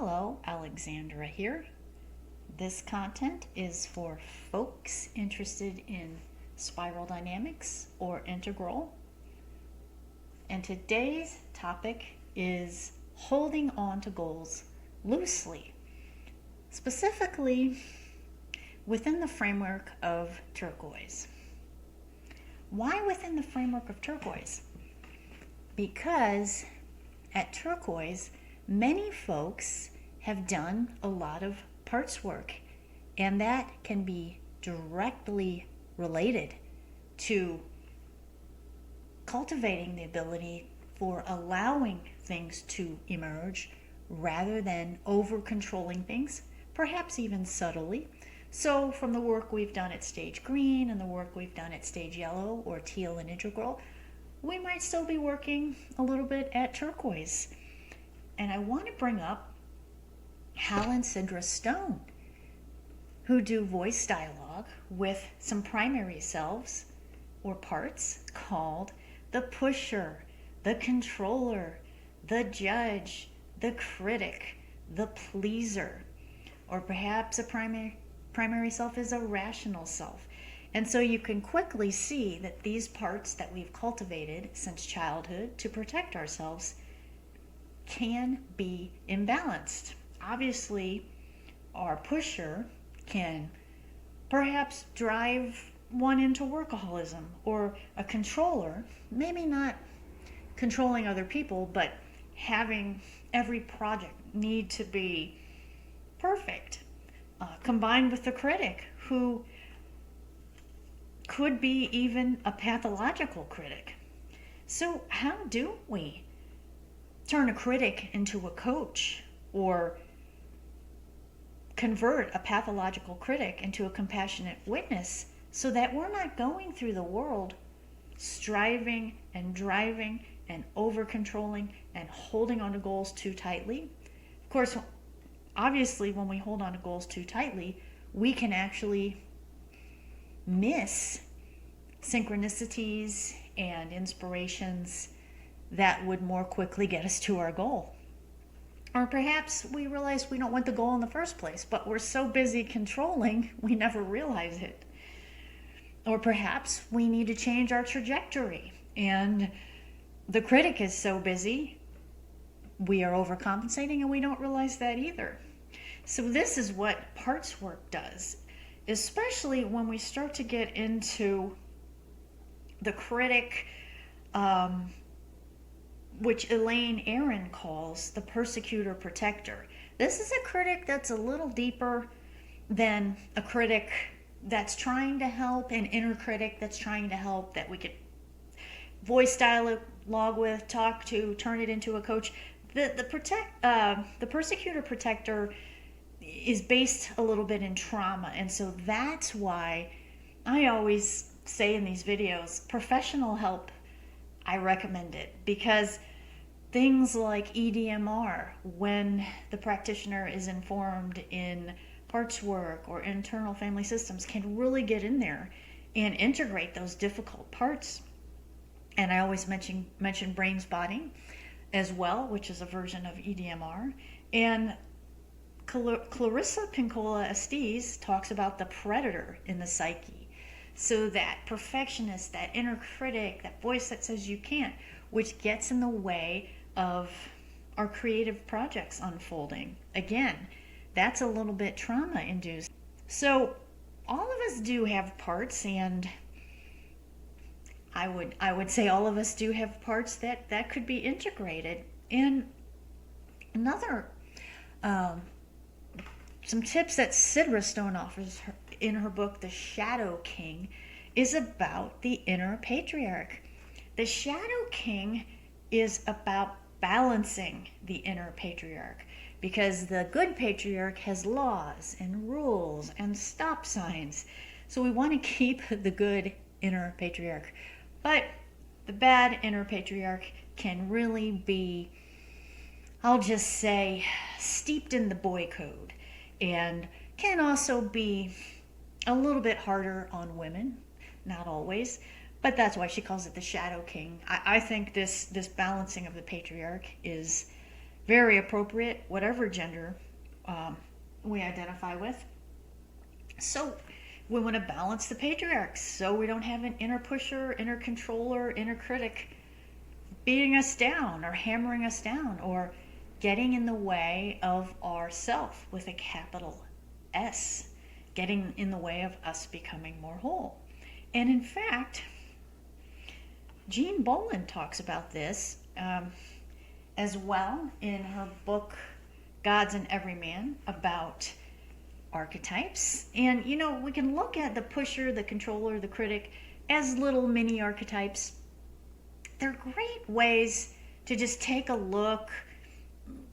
Hello, Alexandra here. This content is for folks interested in spiral dynamics or integral. And today's topic is holding on to goals loosely, specifically within the framework of Turquoise. Why within the framework of Turquoise? Because at Turquoise, many folks have done a lot of parts work, and that can be directly related to cultivating the ability for allowing things to emerge rather than over controlling things, perhaps even subtly. So, from the work we've done at stage green and the work we've done at stage yellow or teal and integral, we might still be working a little bit at turquoise. And I want to bring up Hal and Sidra Stone, who do voice dialogue with some primary selves or parts called the pusher, the controller, the judge, the critic, the pleaser, or perhaps a primary self is a rational self. And so you can quickly see that these parts that we've cultivated since childhood to protect ourselves can be imbalanced. Obviously, our pusher can perhaps drive one into workaholism, or a controller, maybe not controlling other people, but having every project need to be perfect, combined with the critic, who could be even a pathological critic. So how do we turn a critic into a coach, or convert a pathological critic into a compassionate witness, so that we're not going through the world striving and driving and over controlling and holding on to goals too tightly? Of course, obviously, when we hold on to goals too tightly, we can actually miss synchronicities and inspirations that would more quickly get us to our goal. Or perhaps we realize we don't want the goal in the first place, but we're so busy controlling, we never realize it. Or perhaps we need to change our trajectory, and the critic is so busy, we are overcompensating and we don't realize that either. So this is what parts work does, especially when we start to get into the critic, which Elaine Aron calls the persecutor protector. This is a critic that's a little deeper than a critic that's trying to help, an inner critic that's trying to help, that we could voice dialogue with, talk to, turn it into a coach. The persecutor protector is based a little bit in trauma, and so that's why I always say in these videos, professional help, I recommend it, because things like EDMR, when the practitioner is informed in parts work or internal family systems, can really get in there and integrate those difficult parts. And I always mention brain spotting as well, which is a version of EDMR. And Clarissa Pinkola Estes talks about the predator in the psyche. So that perfectionist, that inner critic, that voice that says you can't, which gets in the way of our creative projects unfolding. Again, that's a little bit trauma induced. So all of us do have parts, and I would say all of us do have parts that could be integrated. And another some tips that Sidra Stone offers in her book, The Shadow King, is about the inner patriarch. The Shadow King is about balancing the inner patriarch, because the good patriarch has laws and rules and stop signs. So we want to keep the good inner patriarch. But the bad inner patriarch can really be, I'll just say, steeped in the boy code, and can also be a little bit harder on women, not always, but that's why she calls it the Shadow King. I think this balancing of the patriarch is very appropriate, whatever gender we identify with. So we want to balance the patriarchs so we don't have an inner pusher, inner controller, inner critic beating us down or hammering us down or getting in the way of ourself with a capital S, getting in the way of us becoming more whole. And in fact, Jean Bolin talks about this as well in her book, Gods in Every Man, about archetypes. And, you know, we can look at the pusher, the controller, the critic as little mini archetypes. They're great ways to just take a look,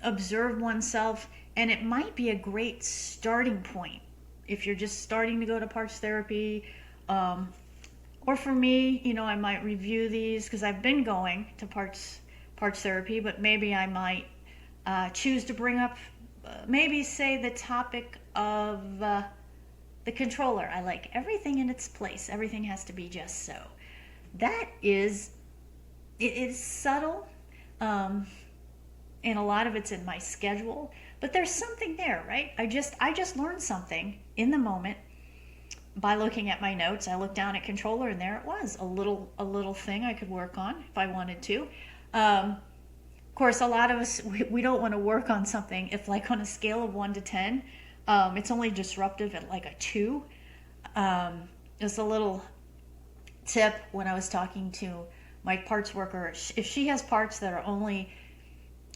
observe oneself, and it might be a great starting point if you're just starting to go to parts therapy. Or for me, you know, I might review these because I've been going to parts therapy, but maybe I might choose to bring up, maybe say the topic of the controller. I like everything in its place. Everything has to be just so. That is, it is subtle, and a lot of it's in my schedule, but there's something there, right? I just learned something in the moment by looking at my notes. I looked down at controller and there it was, a little thing I could work on if I wanted to. Of course, a lot of us, we don't want to work on something if, like, on a scale of 1 to 10, it's only disruptive at like a 2. Just a little tip when I was talking to my parts worker, if she has parts that are only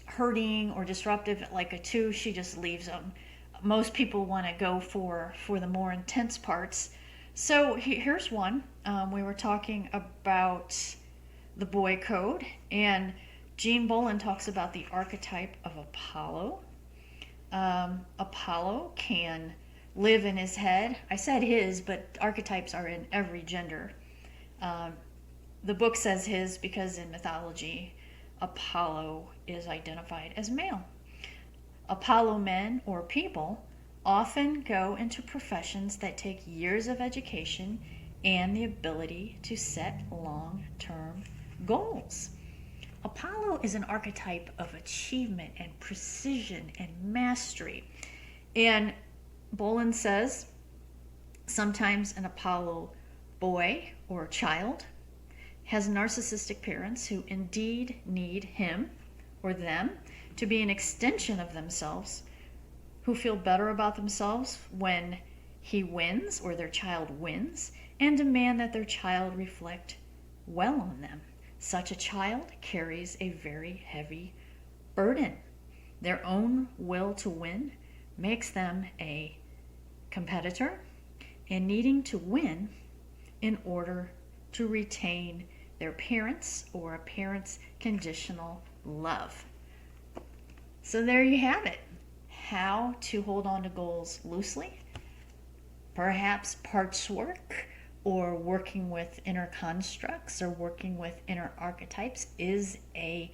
hurting or disruptive at like a 2, she just leaves them. Most people want to go for the more intense parts. So here's one. We were talking about the boy code, and Jean Bolin talks about the archetype of Apollo. Apollo can live in his head. I said his, but archetypes are in every gender. The book says his because in mythology, Apollo is identified as male. Apollo men or people often go into professions that take years of education and the ability to set long-term goals. Apollo is an archetype of achievement and precision and mastery. And Bolin says sometimes an Apollo boy or child has narcissistic parents who indeed need him or them to be an extension of themselves, who feel better about themselves when he wins or their child wins, and demand that their child reflect well on them. Such a child carries a very heavy burden. Their own will to win makes them a competitor and needing to win in order to retain their parents or a parent's conditional love. So there you have it. How to hold on to goals loosely. Perhaps parts work or working with inner constructs or working with inner archetypes is a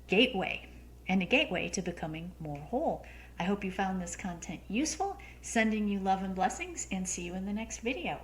gateway, and a gateway to becoming more whole. I hope you found this content useful. Sending you love and blessings, and see you in the next video.